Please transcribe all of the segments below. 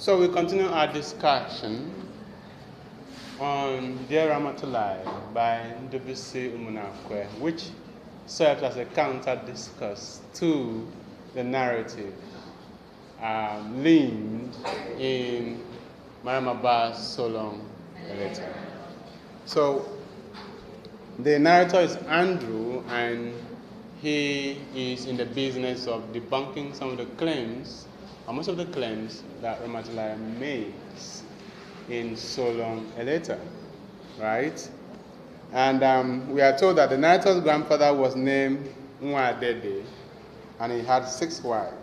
So we continue our discussion on Dear Ramatoulaye by Ndubisi Umunnakwe, which serves as a counter-discourse to the narrative leaned in Mariam Abbas so long later. So the narrator is Andrew, and he is in the business of debunking some of the claims, or most of the claims, that Ramatoulaye makes in So Long a Letter, right? And we are told that the narrator's grandfather was named Nwadede, and he had 6 wives.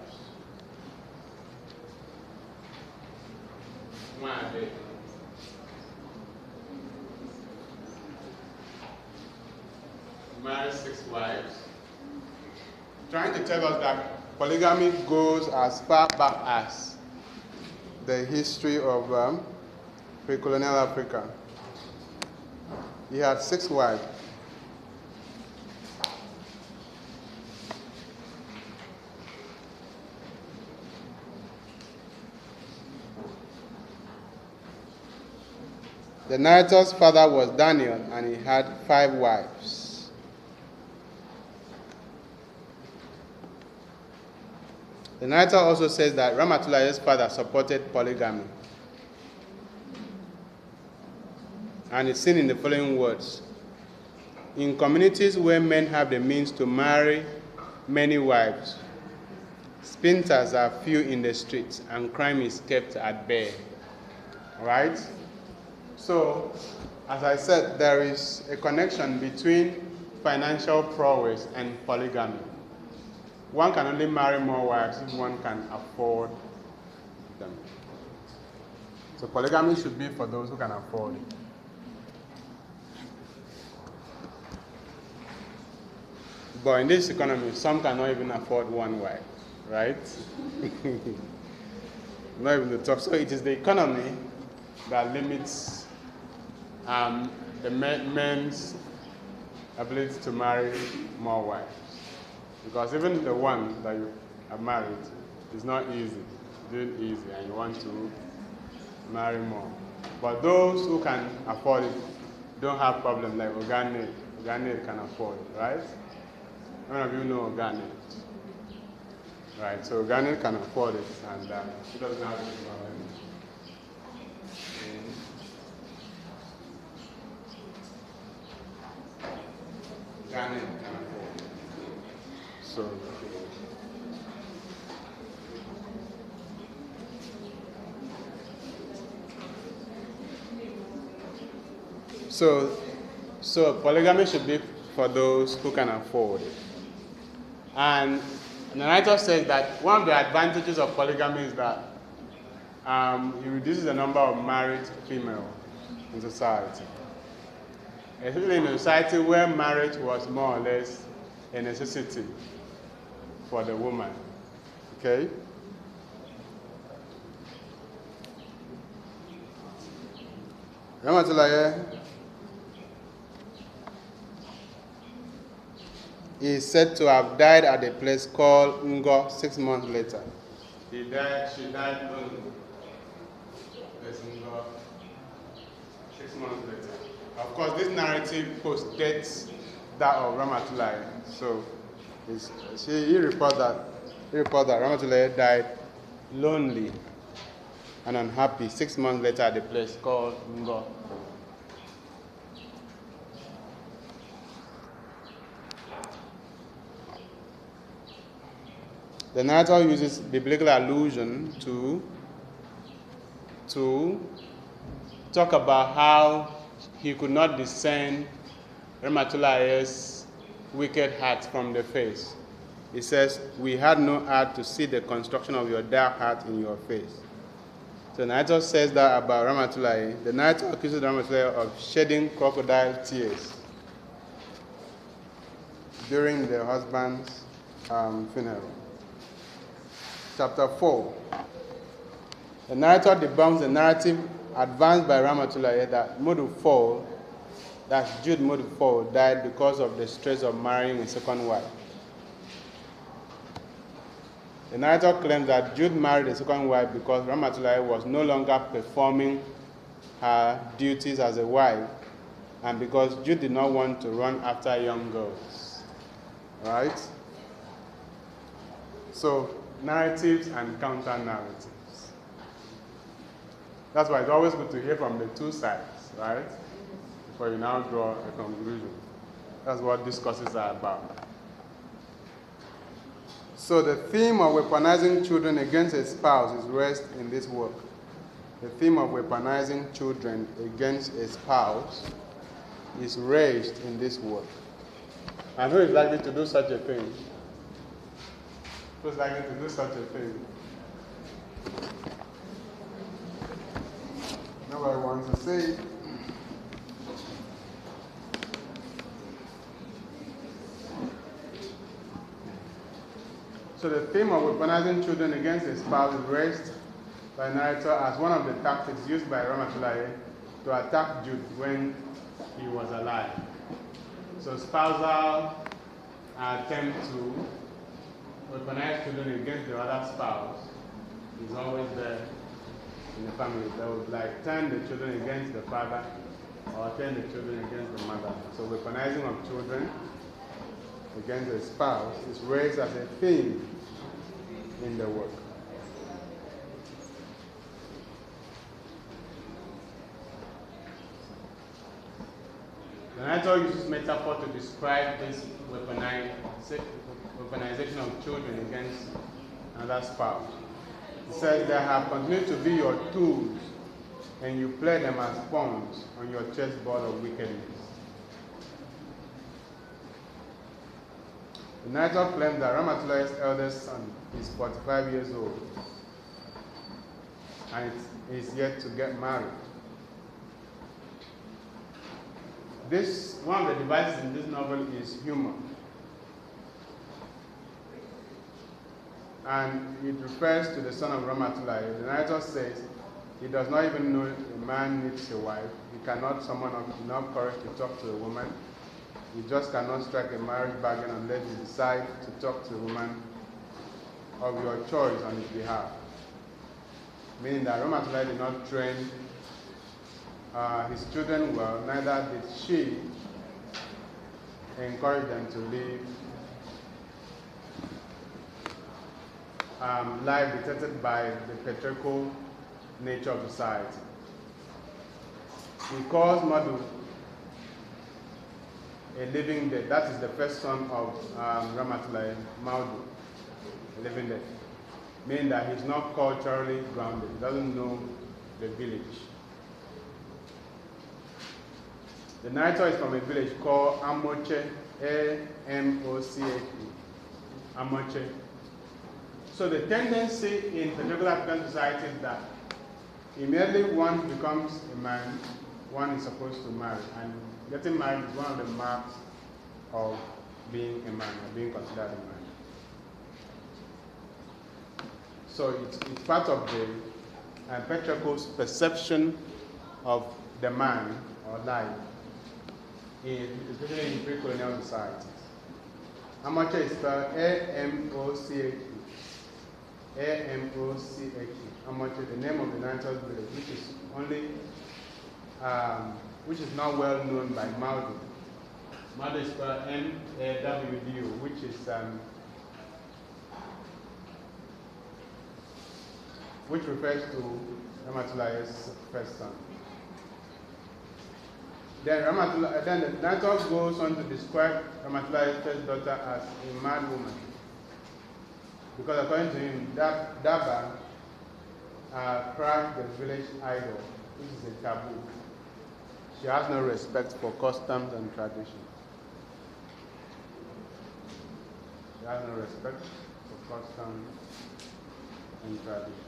Nwadede. Married 6 wives, trying to tell us that polygamy goes as far back as the history of pre-colonial Africa. He had 6 wives. The narrator's father was Daniel, and he had 5 wives. The narrator also says that Ramatoulaye's father supported polygamy. And it's seen in the following words. In communities where men have the means to marry many wives, splinters are few in the streets and crime is kept at bay. Right? So, as I said, there is a connection between financial prowess and polygamy. One can only marry more wives if one can afford them. So polygamy should be for those who can afford it. But in this economy, some cannot even afford 1 wife, right? Not even the top. So it is the economy that limits the men's ability to marry more wives. Because even the one that you have married is not easy, doing easy, and you want to marry more. But those who can afford it don't have problems like Oganet. Oganet can afford it, right? How many of you know Oganet? Right, so Oganet can afford it, and he doesn't have any problem. Oganet can afford it. So polygamy should be for those who can afford it. And the narrator says that one of the advantages of polygamy is that it reduces the number of married females in society. Especially in a society where marriage was more or less a necessity for the woman. Okay? Ramatoulaye is said to have died at a place called Ngo 6 months later. She died lonely. There's Ngo 6 months later. Of course, this narrative postdates that of Ramatoulaye. So he reports that Ramatoulaye died lonely and unhappy 6 months later at a place called Ngo. The narrator uses biblical allusion to talk about how he could not discern Ramatoulaye's wicked heart from the face. He says, "We had no heart to see the construction of your dark heart in your face." So the narrator says that about Ramatoulaye. The narrator accuses Ramatoulaye of shedding crocodile tears during the husband's funeral. Chapter 4. The narrator debunks the narrative advanced by Ramatoulaye that Jude Modufo died because of the stress of marrying a second wife. The narrator claims that Jude married a second wife because Ramatoulaye was no longer performing her duties as a wife, and because Jude did not want to run after young girls. Right? So, narratives and counter-narratives. That's why it's always good to hear from the two sides, right? Before you now draw a conclusion. That's what discourses are about. So the theme of weaponizing children against a spouse is raised in this work. The theme of weaponizing children against a spouse is raised in this work. And who is likely to do such a thing? Who is likely to do such a thing? Nobody wants to say it. So the theme of weaponizing children against a spouse is raised by the narrator as one of the tactics used by Ramatoulaye to attack Jude when he was alive. So spousal attempt to weaponize children against the other spouse is always there in the family. They would like turn the children against the father or turn the children against the mother. So weaponizing of children against a spouse is raised as a theme in the work. The narrator uses metaphor to describe this weaponization of children against another spouse. He says, they have continued to be your tools, and you play them as pawns on your chessboard of wickedness. The narrator claims that Ramatoulaye's eldest son is 45 years old and is yet to get married. One of the devices in this novel is humor. And it refers to the son of Ramatoulaye. The narrator says he does not even know a man needs a wife. He cannot summon up enough courage to talk to a woman. You just cannot strike a marriage bargain unless you decide to talk to a woman of your choice on his behalf. Meaning that Ramatoulaye did not train his children well, neither did she encourage them to live life dictated by the patriarchal nature of society. He calls Madu a living dead. That is the first son of Ramatoulaye, Maudu, a living dead. Meaning that he's not culturally grounded. He doesn't know the village. The narrator is from a village called Amoche, A-M-O-C-H-E. Amoche. So the tendency in particular African society is that immediately one becomes a man, one is supposed to marry. And getting married is one of the marks of being a man, or being considered a man. So it's part of the patriarchal's perception of the man or life, especially in pre-colonial societies. Amoche is spelled A-M-O-C-H-E. A-M-O-C-H-E. Amoche, the name of the narrator's village, which is not well known by Maudu. Maudu is spelled M-A-W-D-U, which refers to Ramatoulaye's first son. Then the narrator goes on to describe Ramatoulaye's first daughter as a mad woman. Because according to him, Daba crashed the village idol, which is a taboo. She has no respect for customs and traditions. She has no respect for customs and traditions.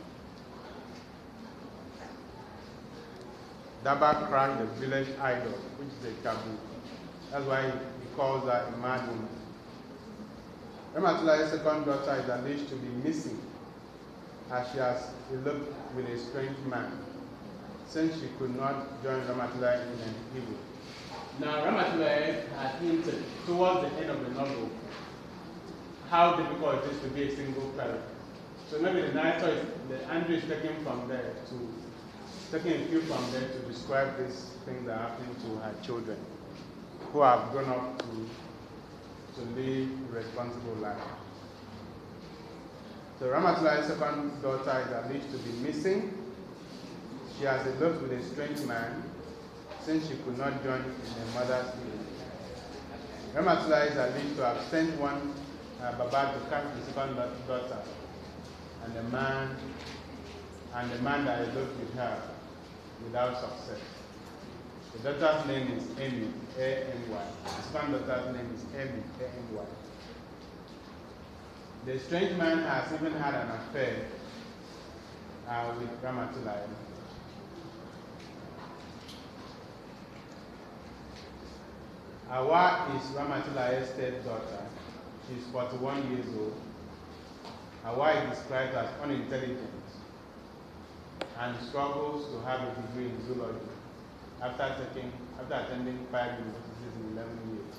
Daba crashed the village idol, which is a taboo. That's why he calls her a mad woman. Ramatoulaye's second daughter is alleged to be missing, as she has eloped with a strange man, since she could not join Ramatoulaye in an evil. Now, Ramatoulaye had hinted towards the end of the novel how difficult it is to be a single parent. So maybe the narrator is, the Andrew is taking a cue from there to describe these things that happened to her children, who have grown up to live responsible lives. So Ramatoulaye's second daughter is alleged to be missing. She has eloped with a strange man since she could not join in her mother's village. Ramatoulaye is alleged to have sent one Baba to catch the second daughter and the man that eloped with her without success. The daughter's name is Amy, A-M-Y. The second daughter's name is Amy, A-M-Y. The strange man has even had an affair with Ramatoulaye. Awa is Ramatoulaye's stepdaughter. She's 41 years old. Awa is described as unintelligent and struggles to have a degree in zoology after attending 5 universities in 11 years.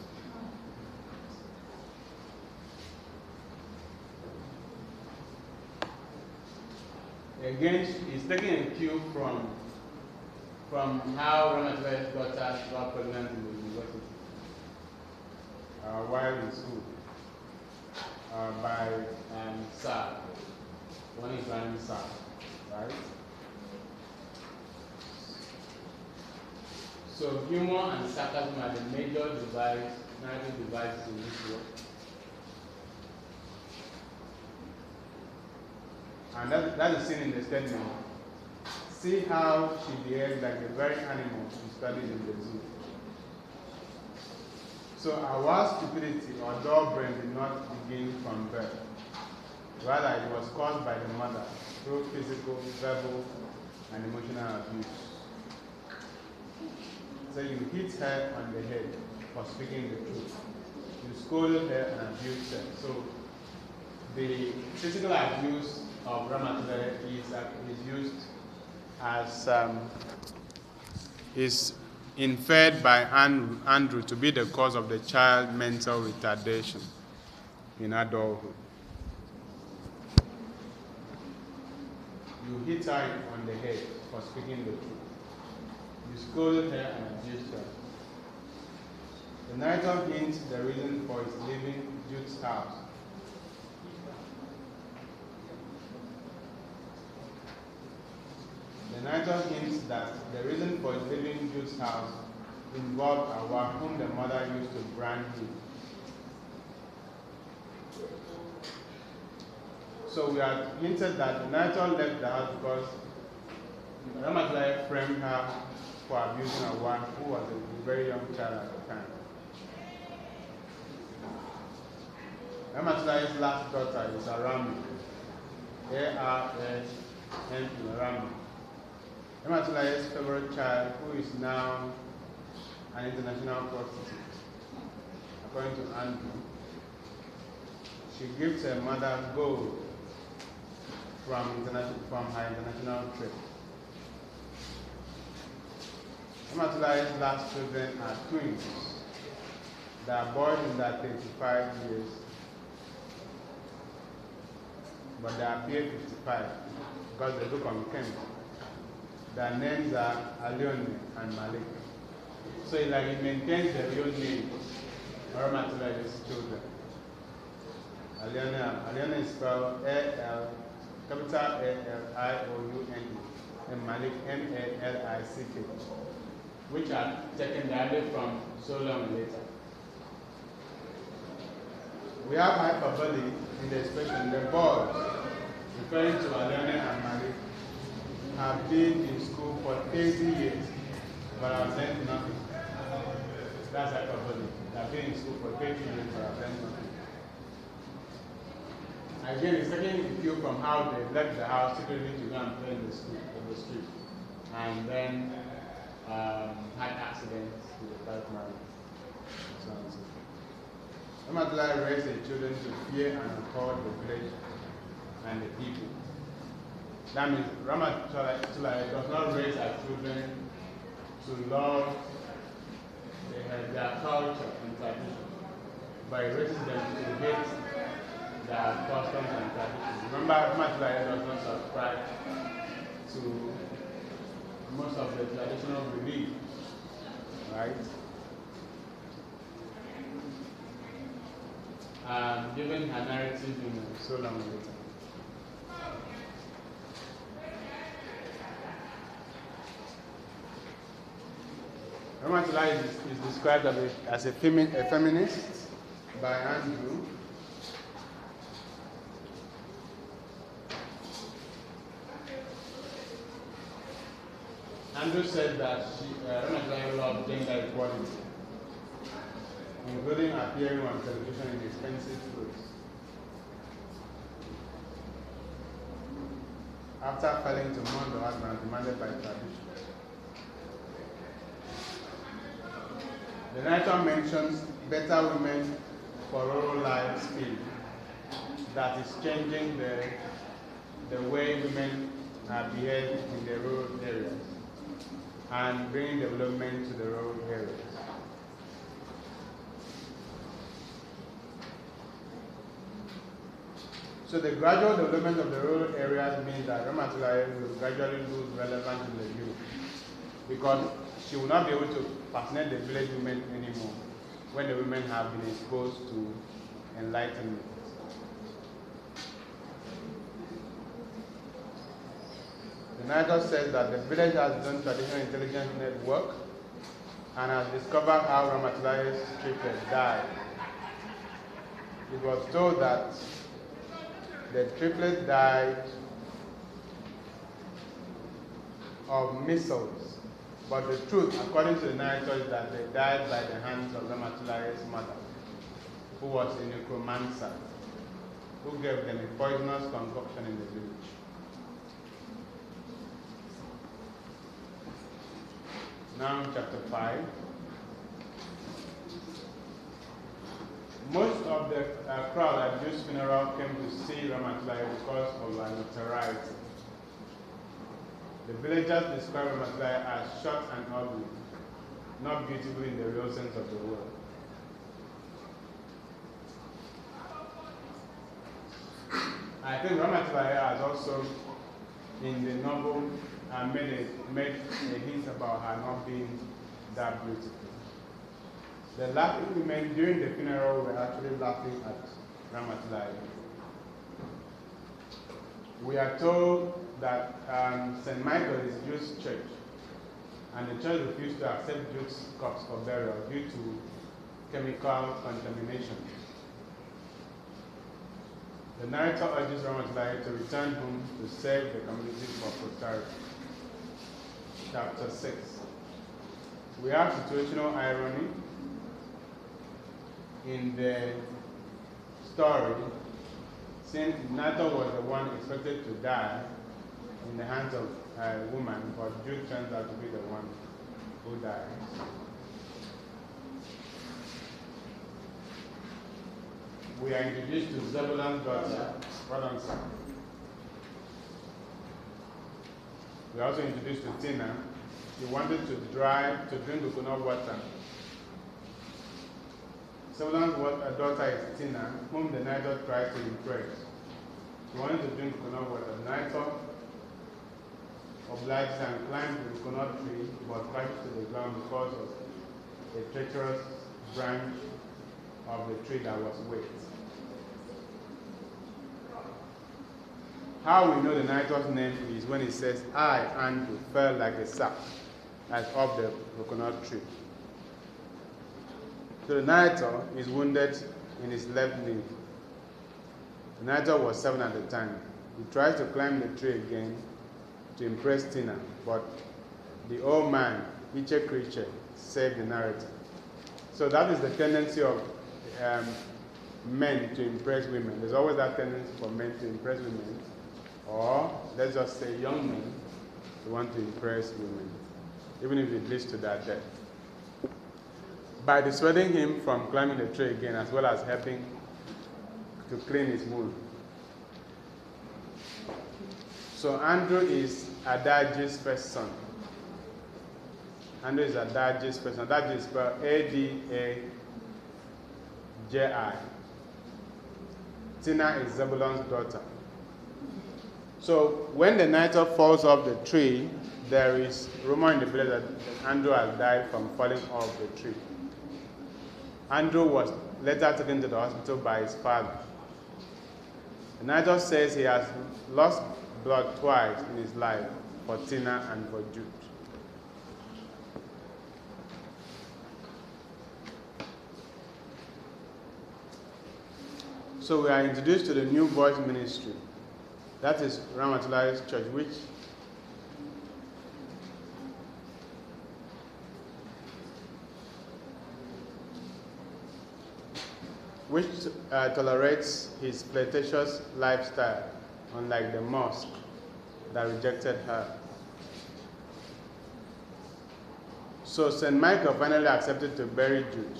Again, he's taking a cue from how Ramatoulaye's daughter got pregnant in the university while in school by SAR. One is running SAR, right? So humor and sarcasm are the major narrative devices in this work. And that is seen in the statement. See how she behaves like the very animal she studied in the zoo. So our stupidity or dull brain did not begin from birth. Rather, it was caused by the mother through physical, verbal, and emotional abuse. So you hit her on the head for speaking the truth. You scolded her and abused her. So the physical abuse of Ramatoulaye is used as is inferred by Andrew to be the cause of the child's mental retardation in adulthood. You hit her on the head for speaking the truth. You scolded her and abused her. The narrator hints the reason for his leaving Jude's house. The narrator hints that the reason for his leaving Jude's house involved Awa, whom the mother used to brand him. So we have hinted that the narrator left the house because Ramatoulaye framed her for abusing Awa, who was a very young child at the time. Ramatoulaye's last daughter is Arami, A-R-A-M-E, Arami. Ramatoulaye's favorite child, who is now an international prostitute. According to Andrew, she gives her mother gold from her international trip. Ramatoulaye's last children are twins. They are boys in their 35 years, but they appear 55 because they look unkempt. Their names are Alione and Malik. So it maintains the real name of Ramatoulaye's children. Alione is spelled capital A-L-I-O-U-N-E, and Malik M-A-L-I-C-K, which are taken directly from so long later. We have hyperbole in the expression the boys, referring to Alione and Malik, have been in school for 30 years, but have learned nothing. That's hyperbole. They have been in school for 30 years, but have learned nothing. Again, it's taking a cue from how they left the house secretly to go and play in the street, and then had accidents with the bike man, and so on and so forth. Ramatoulaye raised the children to fear and accord the village and the people. That means Ramatoulaye does not raise her children to love their culture and tradition, but he raises them to hate their customs and traditions. Remember, Ramatoulaye does not subscribe to most of the traditional beliefs, right? Given her narrative in so long later. Ramatoulaye is described as a feminist by Andrew. Andrew said that Ramatoulaye loved gender equality, including appearing on television in expensive clothes. After failing to mourn the husband demanded by tradition. The narrator mentions better women for rural life skill that is changing the way women behave in the rural areas and bringing development to the rural areas. So the gradual development of the rural areas means that Ramatoulaye will gradually lose relevance in the youth because she will not be able to fascinate the village women anymore when the women have been exposed to enlightenment. The narrator says that the village has done traditional intelligence network and has discovered how Ramatoulaye's triplet died. It was told that the triplet died of measles, but the truth, according to the narrator, is that they died by the hands of Ramatoulaye's mother, who was a necromancer, who gave them a poisonous concoction in the village. Now, chapter 5. Most of the crowd at Jude's funeral came to see Ramatoulaye because of her notoriety. The villagers describe Ramatoulaye as short and ugly, not beautiful in the real sense of the word. I think Ramatoulaye has also, in the novel, made a hint about her not being that beautiful. The laughing women during the funeral were actually laughing at Ramatoulaye. We are told that St. Michael is Jude's church, and the church refused to accept Jude's corpse for burial due to chemical contamination. The narrator urges Ramatoulaye to return home to save the community for posterity. Chapter 6. We have situational irony in the story, since Nathan was the one expected to die in the hands of a woman, but Jude turns out to be the one who dies. We are introduced to Zebulun's daughter, Rodonson. We are also introduced to Tina. She wanted to drink coconut water. Zebulun's daughter is Tina, whom the narrator tries to impress. She wanted to drink coconut water. The narrator obliged and climbed the coconut tree, but crashed to the ground because of a treacherous branch of the tree that was wet. How we know the narrator's name is when he says, I, Andrew, fell like a sack, as off the coconut tree. So the narrator is wounded in his left knee. The narrator was 7 at the time. He tries to climb the tree again to impress Tina, but the old man, Iche Creature, saved the narrator. So that is the tendency of men to impress women. There's always that tendency for men to impress women, or let's just say young men to want to impress women, even if it leads to their death. By dissuading him from climbing the tree again, as well as helping to clean his wound. So Andrew is Adaji's first son. Andrew is Adaji's first son. Adaji is spelled A-D-A-J-I. Tina is Zebulon's daughter. So when the nighthawk falls off the tree, there is rumor in the village that Andrew has died from falling off the tree. Andrew was later taken to the hospital by his father. The nighthawk says he has lost blood twice in his life, for Tina and for Jude. So we are introduced to the new voice ministry. That is Ramatoulaye's church, which tolerates his flirtatious lifestyle, unlike the mosque that rejected her. So St. Michael finally accepted to bury Jude.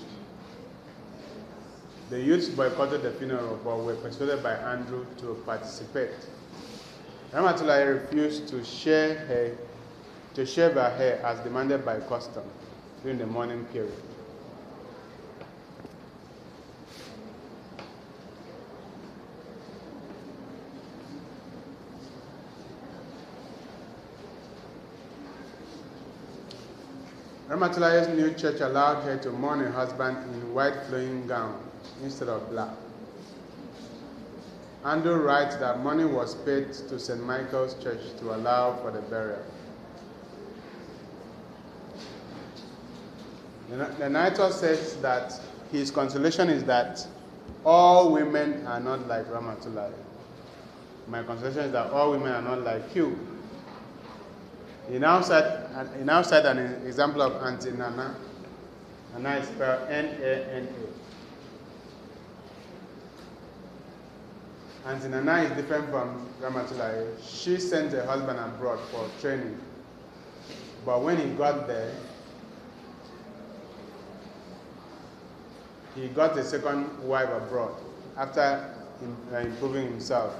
The youths boycotted the funeral, but were persuaded by Andrew to participate. Ramatoulaye refused to shave her hair as demanded by custom during the mourning period. Ramatoulaye's new church allowed her to mourn her husband in white flowing gown instead of black. Andrew writes that money was paid to St. Michael's Church to allow for the burial. The nighthawk says that his consolation is that all women are not like Ramatoulaye. My consolation is that all women are not like you. He now said an example of Auntie Nana. Nana is spelled N-A-N-A. Auntie Nana is different from Ramatoulaye. She sent her husband abroad for training. But when he got there, he got a second wife abroad after improving himself.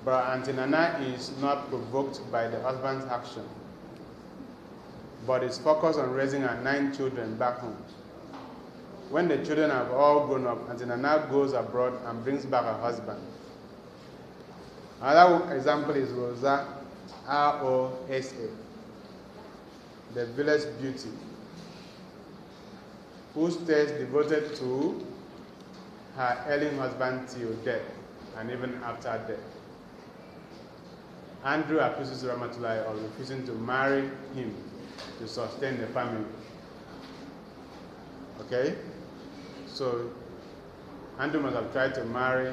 But Auntie Nana is not provoked by the husband's action, but is focused on raising her 9 children back home. When the children have all grown up, Auntie Nana goes abroad and brings back her husband. Another example is Rosa, R-O-S-A, the village beauty, who stays devoted to her ailing husband till death, and even after death. Andrew accuses Ramatoulaye of refusing to marry him to sustain the family. Okay? So, Andrew must have tried to marry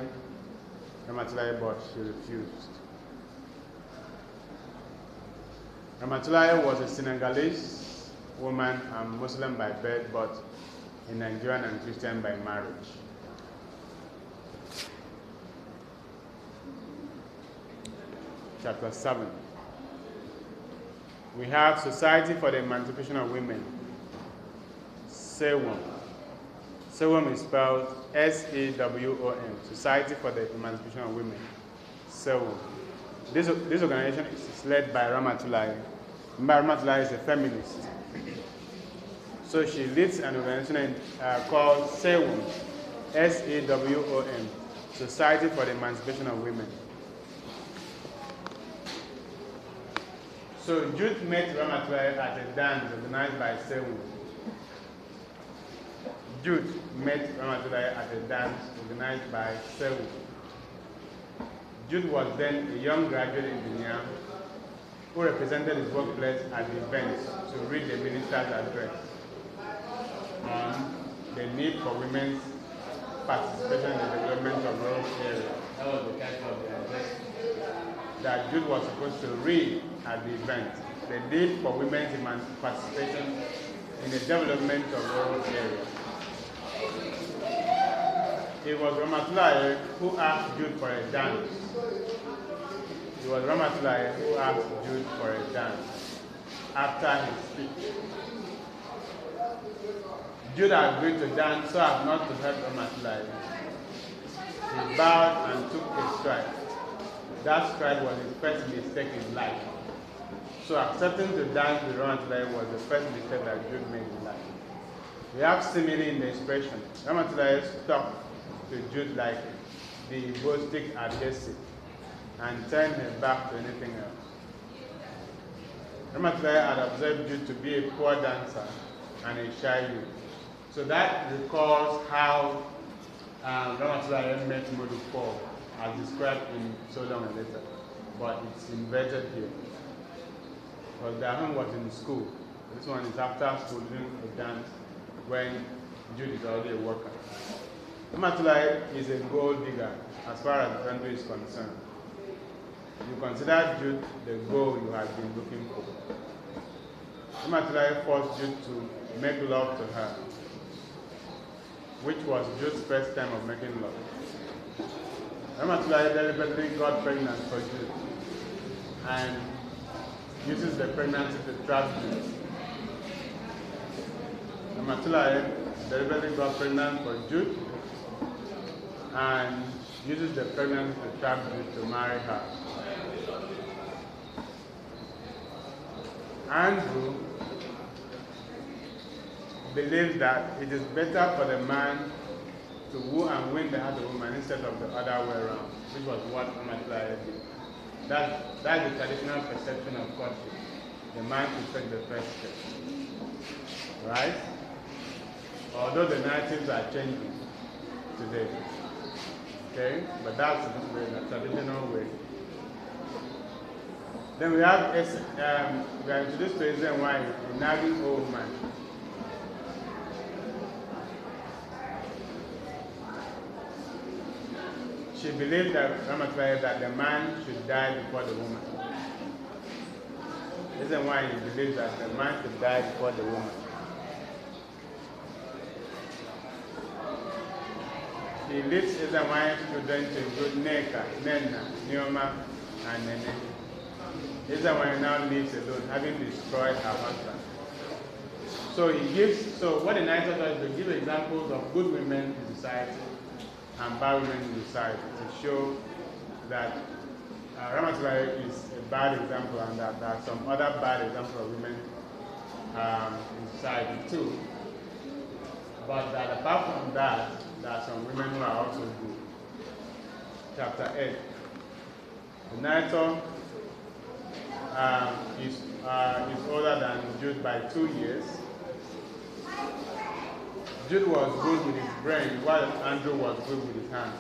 Ramatoulaye, but she refused. Ramatoulaye was a Senegalese woman and Muslim by birth, but a Nigerian and Christian by marriage. Chapter 7. We have Society for the Emancipation of Women, SEWOM. SEWOM is spelled S-E-W-O-M, Society for the Emancipation of Women, SEWOM. This organization is led by Ramatoulaye. Ramatoulaye is a feminist. So she leads an organization called SEWOM, S-E-W-O-M, Society for the Emancipation of Women. So Jude met Ramatoulaye at a dance organized by SEWOM. Jude met Ramatoulaye at a dance organized by SEWOM. Jude was then a young graduate engineer who represented his workplace at the event to read the minister's address on the need for women's participation in the development of rural areas. That was the title of the address that Jude was supposed to read at the event. The need for women's participation in the development of rural areas. It was Ramatoulaye who asked Jude for a dance. It was Ramatoulaye who asked Jude for a dance after his speech. Jude agreed to dance so as not to hurt Ramatoulaye. He bowed and took a stride. That stride was his first mistake in life. So accepting to dance with Ramatoulaye was the first mistake that Jude made in life. We have simile in the expression. Ramatoulaye stuck to Jude like the bow-stick adhesive and turned her back to anything else. Ramatoulaye had observed Jude to be a poor dancer and a shy youth. So that recalls how Ramatoulaye met Modu Paul, as described in So Long and Later, but it's inverted here. Because their home was in school. This one is after school doing a dance when Jude is already a worker. Ramatoulaye is a gold digger as far as the country is concerned. You consider Jude the goal you have been looking for. Ramatoulaye forced Jude to make love to her, which was Jude's first time of making love. Ramatoulaye deliberately got pregnant for Jude and uses the pregnancy to trap Jude. Ramatoulaye deliberately got pregnant for Jude and uses the pregnancy to trap Jude to marry her. Andrew believes that it is better for the man to woo and win the heart of the woman instead of the other way around, which was what Umunnakwe did. That's the traditional perception of courtship. The man should take the first step. Right? Although the narratives are changing today. Okay? But that's the traditional way. Then we have we are introduced to Eze Nwanyị, a nagging old man. She believed that Ramatoulaye that the man should die before the woman. Eze Nwanyị believes that the man should die before the woman. He leads Eze Nwanyị's children to include Neka, Nena, Neoma, and Nene. Eze Nwanyị now lives alone, having destroyed her husband. So what the narrator does is to give examples of good women in society and bad women in society to show that Ramatoulaye is a bad example and that there are some other bad examples of women in society too. But that apart from that, there are some women who are also good. Chapter 8. The narrator is older than Jude by 2 years. Jude was good with his brain, while Andrew was good with his hands.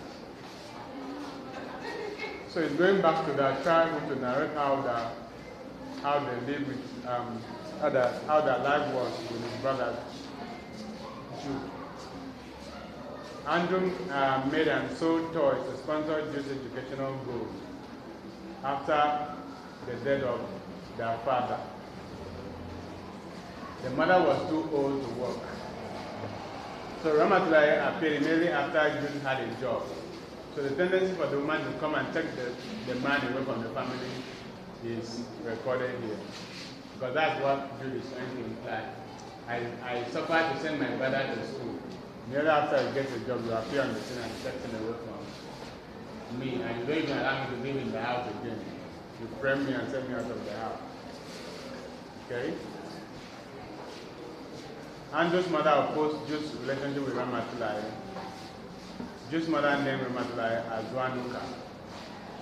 So he's going back to their childhood to narrate how they lived with how their life was with his brother Jude. Andrew made and sold toys to sponsor Jude's educational goals after the death of their father. The mother was too old to work. So Ramatoulaye appeared immediately after Jude had a job. So the tendency for the woman to come and take the man away from the family is recorded here. Because that's what Jude is trying to imply. I suffered to send my brother to school. Immediately after he gets a job, you appear on the scene and take him away from me. And you don't even allow me to live in the house again. You frame me and send me out of the house. Okay? Andrew's mother opposed Jude's relationship with Ramatoulaye. Jude's mother named Ramatoulaye as Duanuka.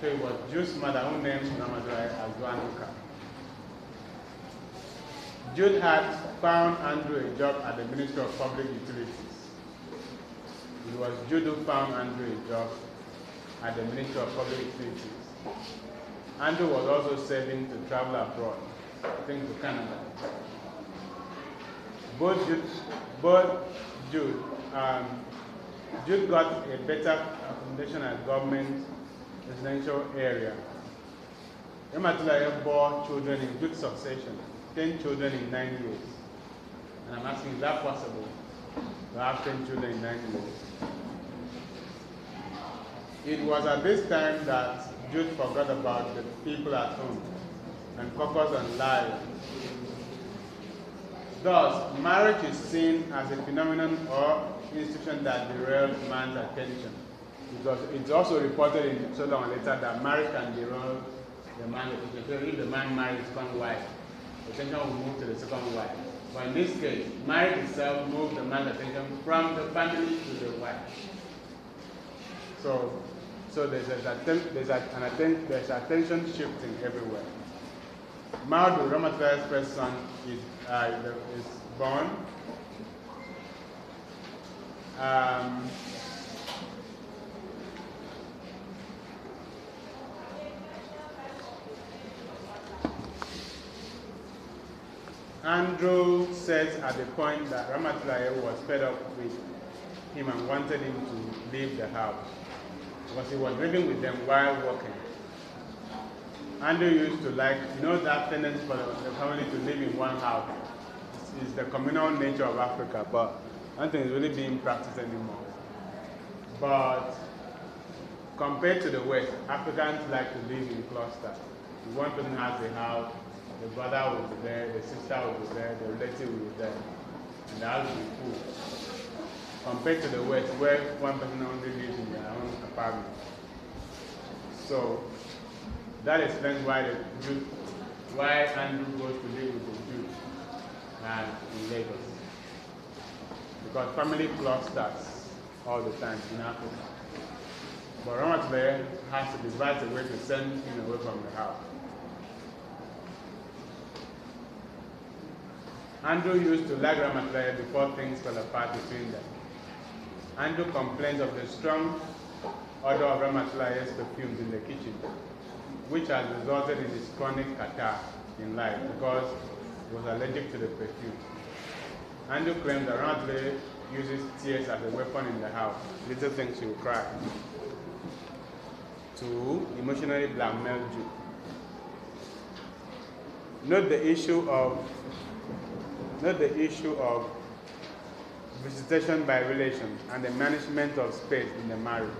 So it was Jude's mother who named Ramatoulaye as Duanuka. Jude had found Andrew a job at the Ministry of Public Utilities. It was Jude who found Andrew a job at the Ministry of Public Utilities. Andrew was also saving to travel abroad, I think to Canada. Jude got a better accommodation at government residential area. Ramatoulaye bore children in good succession, 10 children in 9 years. And I'm asking, is that possible to have 10 children in 9 years? It was at this time that Jude forgot about the people at home and focused on life. Thus, marriage is seen as a phenomenon or institution that derails man's attention. Because it's also reported in So Long and Later that marriage can derail the man's attention. So if the man marries his second wife, attention will move to the second wife. But in this case, marriage itself moves the man's attention from the family to the wife. So So there's attention shifting everywhere. Maudu, Ramatulaye's first son, is born. Andrew says at the point that Ramatoulaye was fed up with him and wanted him to leave the house because he was living with them while working. Andrew used to like, that tendency for the family to live in one house. It's the communal nature of Africa, but I don't think it's really being practiced anymore. But compared to the West, Africans like to live in clusters. If one person has a house, the brother will be there, the sister will be there, the relative will be there, and the house will be full. Compared to the West, where one person only lives in their own apartment. So that explains why Andrew goes to live with the Jews in Lagos. Because family clusters all the time in Africa. But Ramatoulaye has to devise a way to send him away from the house. Andrew used to like Ramatoulaye before things fell apart between them. Andrew complains of the strong odor of Ramatoulaye's perfumes in the kitchen, which has resulted in his chronic catarrh in life because he was allergic to the perfume. Andrew claims that Ramatoulaye uses tears as a weapon in the house. Little things she will cry. To emotionally blackmail you. Note the issue of visitation by relation and the management of space in the marriage.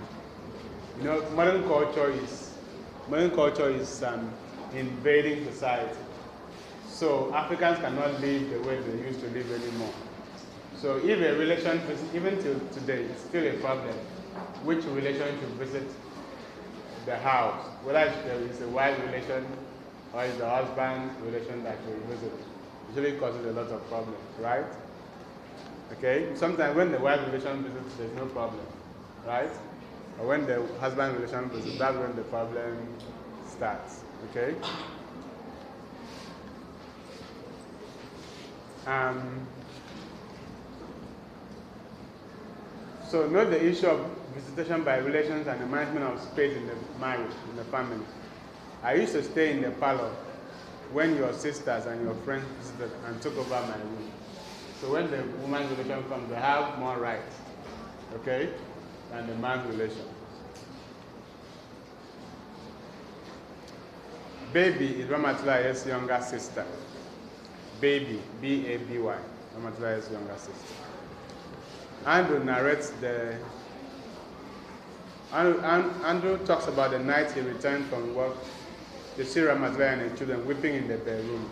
Modern culture is invading society. So Africans cannot live the way they used to live anymore. So if a relation, even till today, it's still a problem. Which relation should visit the house? Whether it's a wife relation or it's the husband relation that should visit. Usually causes a lot of problems, right? Okay? Sometimes when the wife relation visits, there's no problem, right? Or when the husband relation visits, that's when the problem starts, okay? So note the issue of visitation by relations and the management of space in the marriage, in the family. I used to stay in the parlor when your sisters and your friends visited and took over my room. So when the woman's relation comes, they have more rights, okay, than the man's relation. Baby is Ramatoulaye's younger sister. Baby, B-A-B-Y, Ramatoulaye's younger sister. Andrew narrates Andrew talks about the night he returned from work to see Ramatoulaye and the children weeping in the bedroom.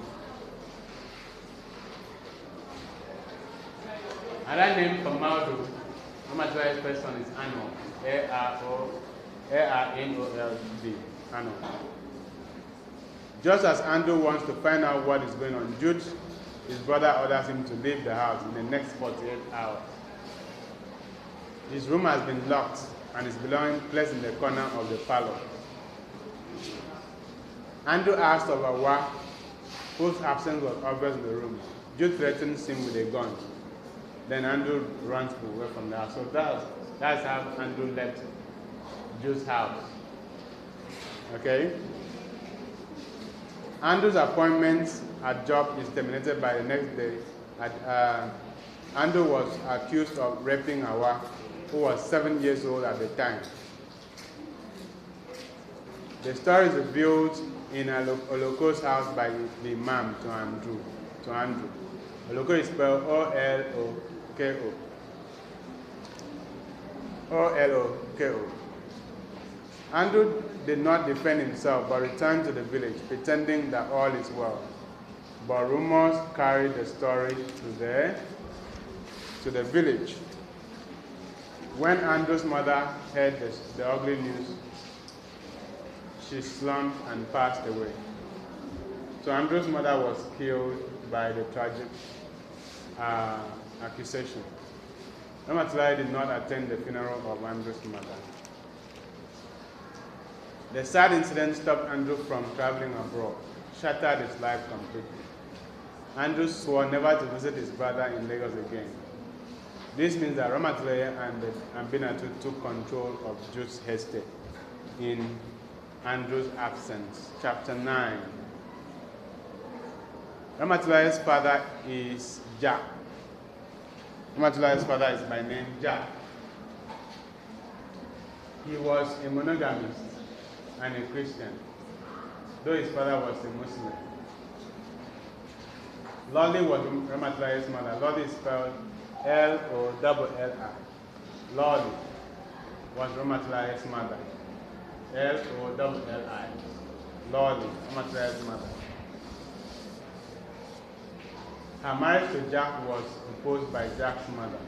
Another name for Maudu, Ramatoulaye's first son is Ano, A-R-N-O-L-D, Ano. Just as Andrew wants to find out what is going on, Jude, his brother, orders him to leave the house in the next 48 hours. His room has been locked and his belongings placed in the corner of the parlor. Andrew asks of Awa, whose absence was obvious in the room. Jude threatens him with a gun. Then Andrew runs away from the house. So that's how Andrew left Jude's house. Okay? Andrew's appointment at job is terminated by the next day. Andrew was accused of raping Awa, who was 7 years old at the time. The story is revealed in Oloko's house by the imam to Andrew. Oloko is spelled O-L-O-K-O. O-L-O-K-O. Andrew did not defend himself but returned to the village, pretending that all is well. But rumors carried the story to the village. When Andrew's mother heard the ugly news, she slumped and passed away. So Andrew's mother was killed by the tragic accusation. Ramatoulaye did not attend the funeral of Andrew's mother. The sad incident stopped Andrew from traveling abroad, shattered his life completely. Andrew swore never to visit his brother in Lagos again. This means that Ramatoulaye and Aminata took control of Jude's estate in Andrew's absence. Chapter 9. Ramatoulaye's father is Jack. Ramatoulaye's father is by name Jack. He was a monogamist and a Christian, though his father was a Muslim. Lolly was Ramatoulaye's mother. Lolly is spelled L-O-L-L-I. Lolly was Ramatoulaye's mother. L-O-L-L-I. Lolly, Ramatoulaye's mother. Her marriage to Jack was opposed by Jack's mother.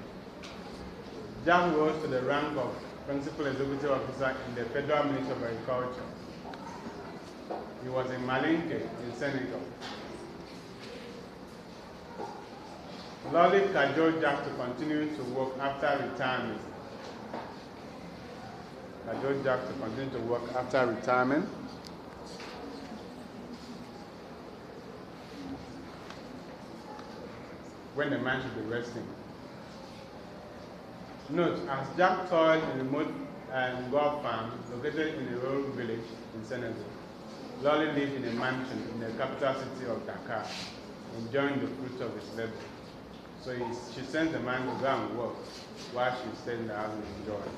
Jack rose to the rank of Principal Executive Officer in the Federal Ministry of Agriculture. He was in Malinke in Senegal. Lolly cajoled Jack to continue to work after retirement. When the man should be resting. Note, as Jack toiled in a remote golf farm located in a rural village in Senegal, Lolly lived in a mansion in the capital city of Dakar, enjoying the fruits of his labor. So she sent the man to go and work while she stayed in the house and enjoyed.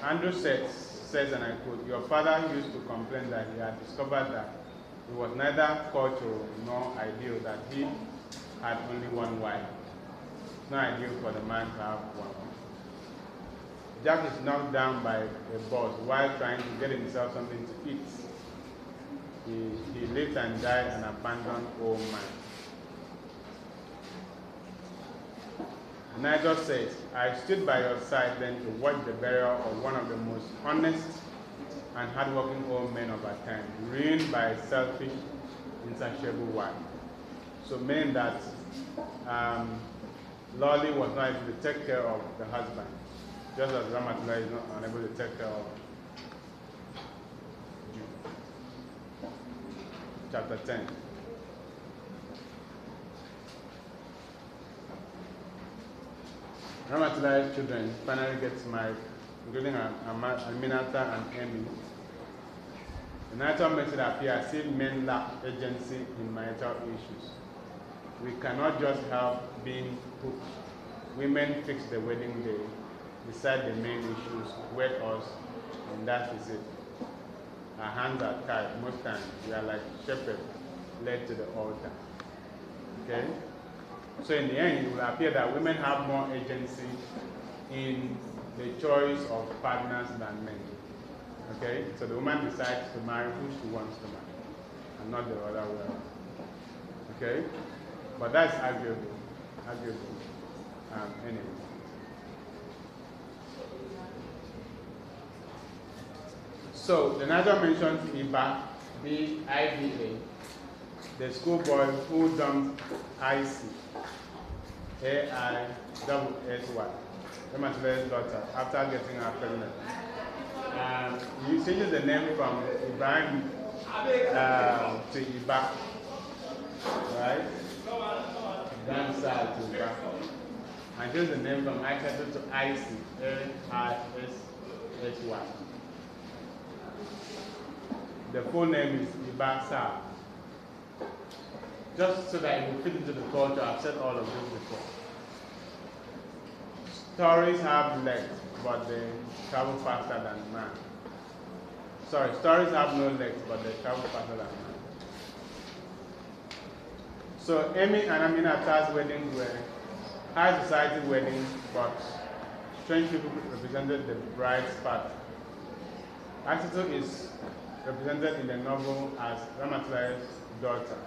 Andrew says, and I quote, "Your father used to complain that he had discovered that it was neither cultural nor ideal that he had only one wife. It's not ideal for the man to have one wife." Jack is knocked down by a boss while trying to get himself something to eat. He lived and died an abandoned old man. Nigel says, "I stood by your side then to watch the burial of one of the most honest and hardworking old men of our time, ruined by a selfish, insatiable wife." So meaning that Lolly was not able to take care of the husband, just as Ramatoulaye is not unable to take care of Jude. Chapter 10. Ramatoulaye's children finally get married, including Aminata and Emi. The narrator makes it appear as if men lack agency in marital issues. We cannot just help being hooked. Women fix the wedding day, decide the main issues, wed us, and that is it. Our hands are tied. Most times we are like shepherds led to the altar. Okay? So in the end, it will appear that women have more agency in the choice of partners than men. Okay? So the woman decides to marry who she wants to marry, and not the other way around. Okay? But that's arguable. Anyway. So the narrator mentions Iba, B-I-B-A, the schoolboy who dumped Icy, A-I-S-S-Y, Ramatoulaye's daughter, after getting her pregnant. He changes the name from Ibrahim to Iba, right? Grandson to Iba. And changes the name from Icy to Icy, A-I-S-S-Y. The full name is Iba Sa. Just so that it will fit into the culture, I've said all of this before. Stories have legs, but they travel faster than man. Sorry, stories have no legs, but they travel faster than man. So Amy and Aminata's weddings were high society weddings, but strange people represented the bride's father. Axito is represented in the novel as Ramatoulaye's daughter,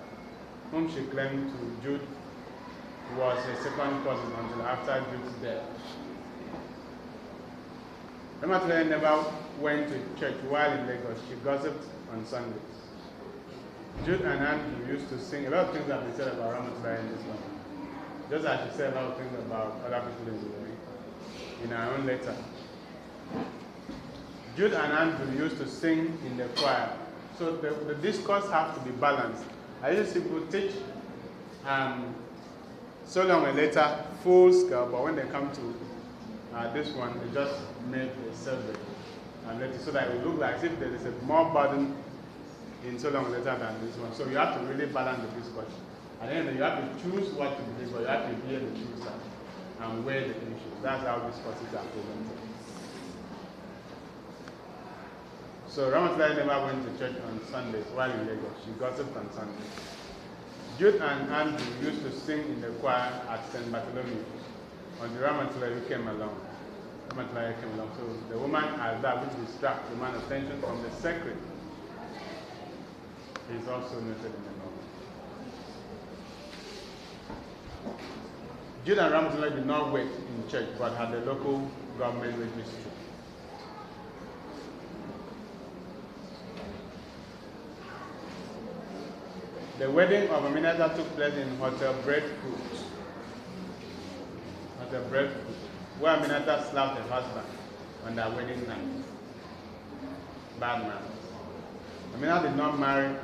whom she claimed to Jude was her second cousin until after Jude's death. Ramatoulaye never went to church while in Lagos. She gossiped on Sundays. Jude and Andrew used to sing. A lot of things have been said about Ramatoulaye in this one. Just as she said a lot of things about other people in the way, in her own letter. Jude and Andrew used to sing in the choir. So the discourse has to be balanced. I used to teach so long and later full scale, but when they come to this one, they just make a survey so that it will look like as if there is a more burden in so long and later than this one. So you have to really balance the discussion. At the end, you have to choose what to believe, but you have to hear the truth and weigh the issues. That's how discourses are presented. So Ramatoulaye never went to church on Sundays while in Lagos. She gossiped on Sundays. Jude and Andrew used to sing in the choir at St. Bartholomew's until Ramatoulaye came along. So the woman has that which distracts the man's attention from the sacred. Is also noted in the novel. Jude and Ramatoulaye did not wait in church but had the local government registry. The wedding of Aminata took place in Hotel Breadfruit, where Aminata slapped her husband on their wedding night. Bad man. Aminata did not marry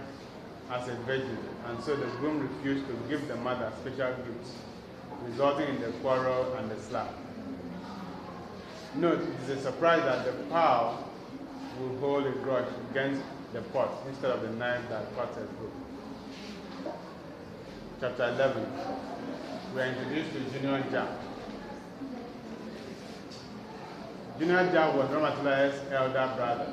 as a virgin, and so the groom refused to give the mother special gifts, resulting in the quarrel and the slap. Note, it is a surprise that the pal will hold a grudge against the pot instead of the knife that cuts her throat. Chapter 11. We are introduced to Junior Jack. Junior Jack was Ramatoulaye's elder brother.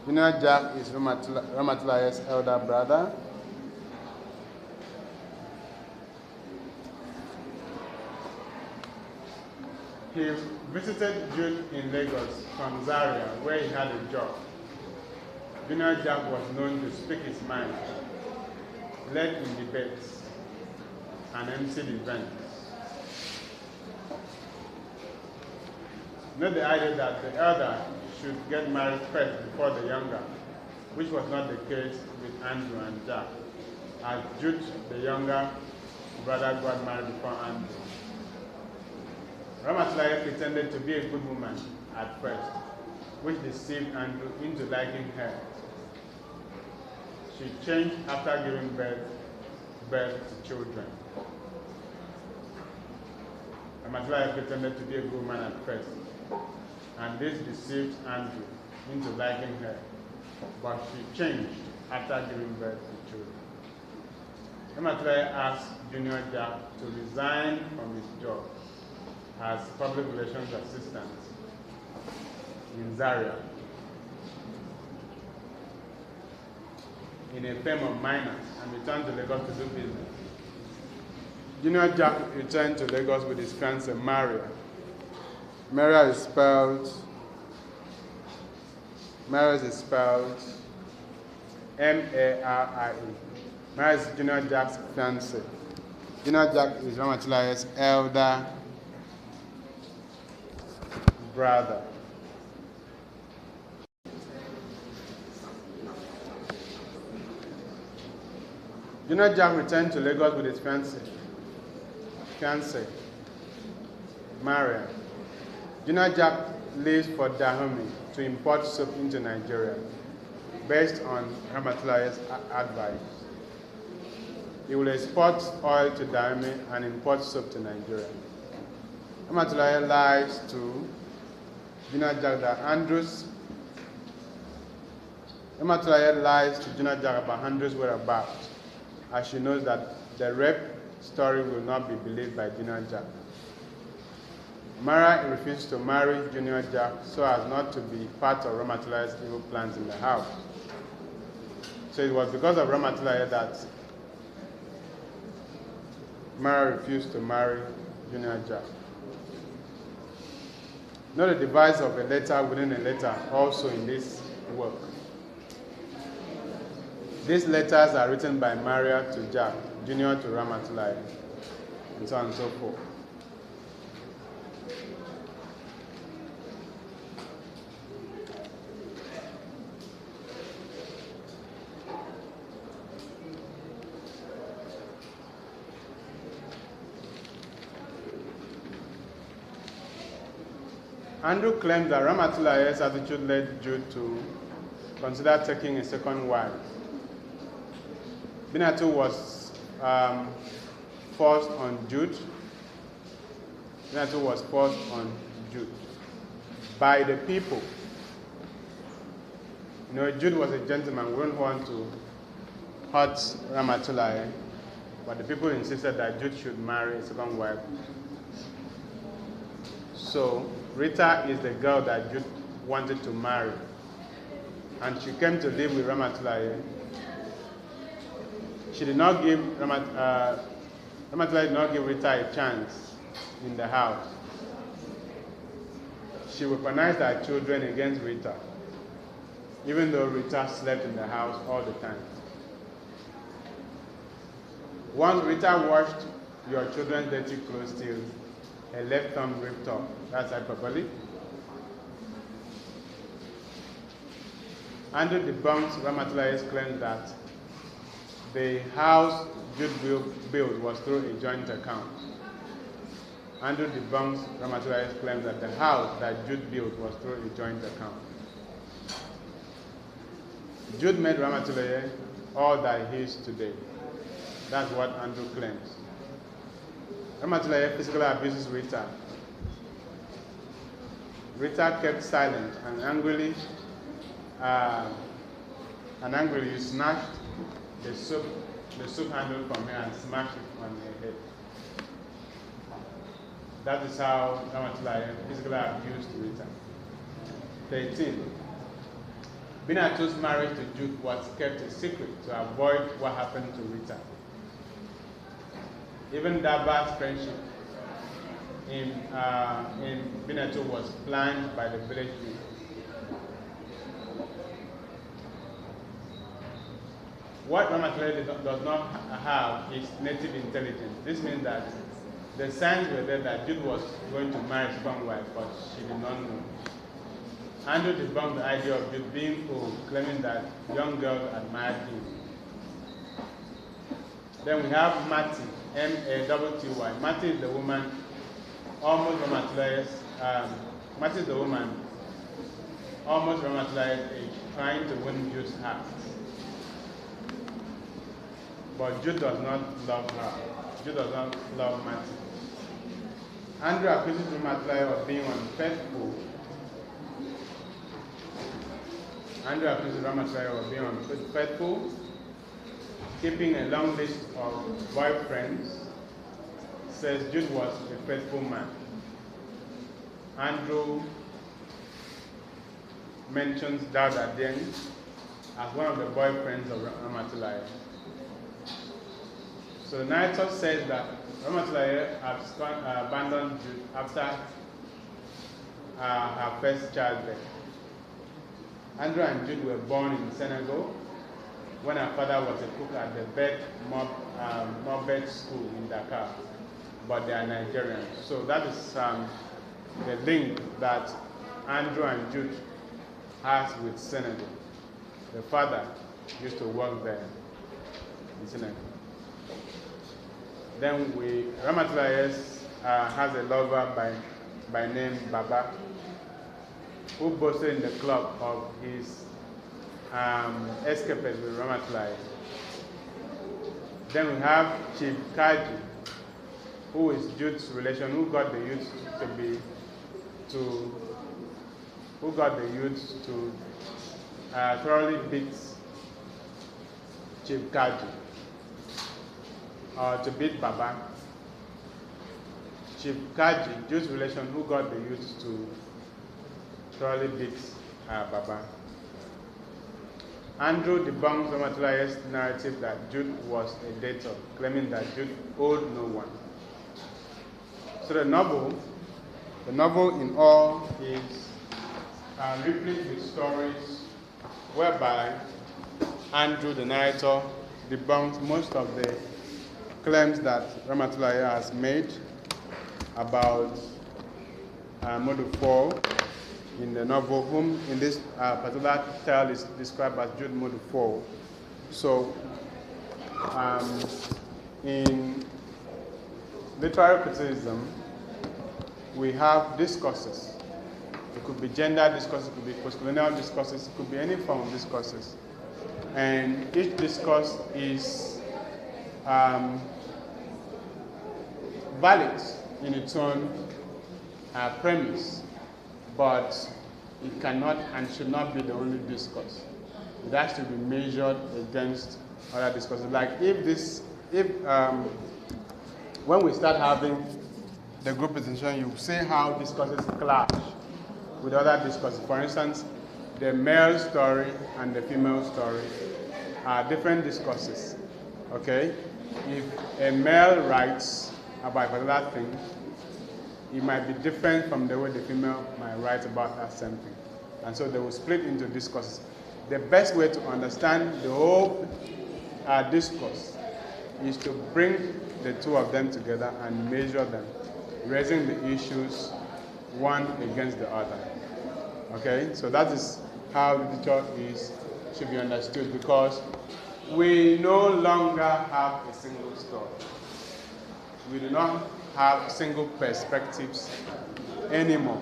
Junior Jack is Ramatoulaye's elder brother. He visited Jude in Lagos from Zaria, where he had a job. Junior Jack was known to speak his mind, led in debates, and emceed events. Note the idea that the elder should get married first before the younger, which was not the case with Andrew and Jack, as Jude, the younger brother, got married before Andrew. Ramatoulaye pretended to be a good woman at first, which deceived Andrew into liking her. She changed after giving birth to children. Ramatoulaye pretended to be a good woman at first, and this deceived Andrew into liking her, but she changed after giving birth to children. Ramatoulaye asked Junior Jack to resign from his job as public relations assistant in Zaria, in a firm of miners, and returned to Lagos to do business. Junior Jack returned to Lagos with his fiancée, Maria. Maria is spelled M-A-R-I-E. Maria is Junior Jack's fiancée. Junior Jack is Ramatoulaye's elder brother. Junior Jack returned to Lagos with his fiancée, Maria. Junior Jack leaves for Dahomey to import soap into Nigeria, based on Ramatoulaye's advice. He will export oil to Dahomey and import soap to Nigeria. Ramatoulaye lies to Junior Jack that Ramatoulaye lies to Junior Jack about Andrew's whereabouts, as she knows that the rape story will not be believed by Junior Jack. Maria refused to marry Junior Jack so as not to be part of Ramatoulaye's evil plans in the house. So it was because of Ramatoulaye that Maria refused to marry Junior Jack. Note the device of a letter within a letter also in this work. These letters are written by Maria to Jack, Junior to Ramatoulaye, and so on and so forth. Andrew claims that Ramatoulaye's attitude led Jude to consider taking a second wife. Binatu was forced on Jude. Binatu was forced on Jude by the people. You know, Jude was a gentleman. We wouldn't want to hurt Ramatoulaye, but the people insisted that Jude should marry a second wife. So Rita is the girl that Jude wanted to marry, and she came to live with Ramatoulaye. She did not give Ramatoulaye did not give Rita a chance in the house. She weaponized her children against Rita, even though Rita slept in the house all the time. Once Rita washed your children's dirty clothes till her left thumb ripped off. That's hyperbole. Andrew debunks Ramatoulaye's claim that the house Jude built was through a joint account. Andrew debunks Ramatoulaye's claim that the house that Jude built was through a joint account. Jude made Ramatoulaye all that he is today. That's what Andrew claims. Ramatoulaye physically abuses Rita. Rita kept silent and angrily snatched the soup handle from her and smashed it on her head. That is how Ramatoulaye physically abused Rita. 13. Binatu's marriage to Jude was kept a secret to avoid what happened to Rita. Even Daba's friendship in Binatu was planned by the village youth. What Ramatoulaye does not have is native intelligence. This means that the signs were there that Jude was going to marry his second wife, but she did not know. Andrew debunked the idea of Jude being old, claiming that young girls admired him. Then we have Matty, M-A-T-T-Y. Matty is the woman, almost Ramatoulaye's, Matty is the woman, almost Ramatoulaye's age, trying to win Jude's heart. But Jude does not love her. Jude does not love Matty. Andrew accuses Ramatoulaye of being unfaithful. Andrew accuses Ramatoulaye of being unfaithful, keeping a long list of boyfriends, says Jude was a faithful man. Andrew mentions Dawda Deng as one of the boyfriends of Ramatoulaye. So the narrator says that Ramatoulaye abandoned Jude after her first childbirth. Andrew and Jude were born in Senegal when her father was a cook at the Mobet school in Dakar, but they are Nigerians. So that is the link that Andrew and Jude has with Senegal. The father used to work there in Senegal. Then Ramatoulaye has a lover by name Baba, who boasted in the club of his escapades with Ramatoulaye. Then we have Chief Kaji, who is Jude's relation, who got the youth to thoroughly beat Chief Kaji, or to beat Baba. Chief Kaji, Jude's relation, who got the youth to thoroughly beat Baba. Andrew debunks Ramatoulaye's narrative that Jude was a debtor, claiming that Jude owed no one. So the novel in all is replete with stories whereby Andrew, the narrator, debunks most of the claims that Ramatoulaye has made about Modu in the novel, whom in this particular tale is described as Jude Modu. So in literary criticism, we have discourses It could be gender discourses, it could be post-colonial discourses, it could be any form of discourses. And each discourse is valid in its own premise, but it cannot and should not be the only discourse. It has to be measured against other discourses. Like when we start having the group presentation, you say how discourses clash with other discourses. For instance, the male story and the female story are different discourses. Okay? If a male writes about a particular thing, it might be different from the way the female might write about that same thing. And so they will split into discourses. The best way to understand the whole discourse is to bring the two of them together and measure them, raising the issues one against the other. Okay? So that is how literature should be understood, because we no longer have a single story. We do not have single perspectives anymore.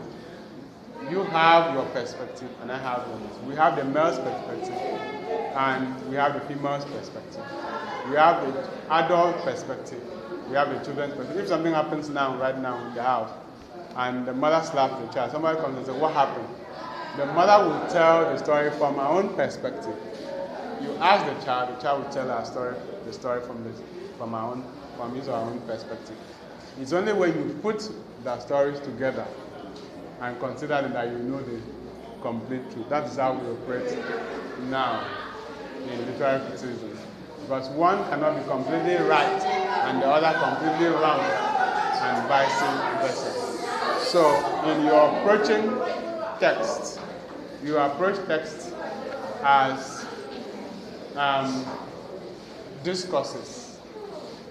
You have your perspective and I have yours. We have the male's perspective and we have the female's perspective. We have the adult perspective. We have the children's perspective. If something happens right now in the house, and the mother slaps the child, somebody comes and says, what happened? The mother will tell the story from her own perspective. You ask the child will tell her story, the story from his or her own perspective. It's only when you put the stories together and consider that you know the complete truth. That is how we operate now in literary criticism. Because one cannot be completely right and the other completely wrong, and vice versa. So in your approaching text, you approach text as discourses,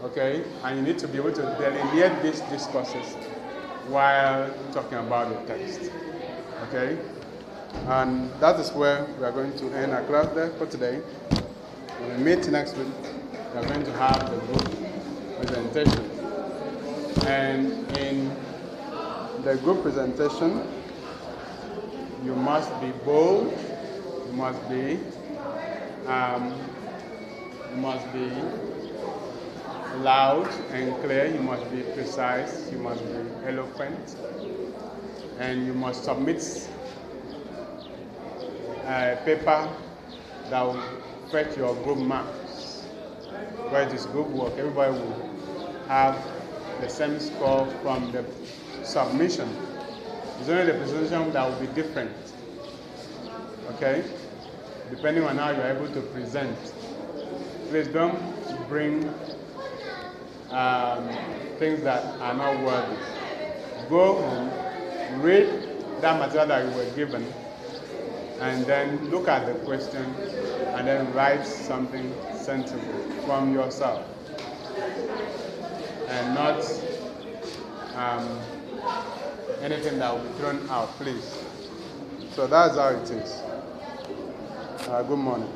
okay? And you need to be able to delineate these discourses while talking about the text, okay? And that is where we are going to end our class there for today. When we meet next week, we are going to have the group presentation. And in the group presentation, you must be bold, you must be loud and clear, you must be precise, you must be eloquent, and you must submit a paper that will fetch your group marks. Where it is group work, everybody will have the same score from the submission. It's only the presentation that will be different, okay? Depending on how you're able to present. Please don't bring things that are not worthy. Go home, read that material that you were given, and then look at the question, and then write something sensible from yourself. And not anything that will be thrown out, please. So that's how it is. Good morning.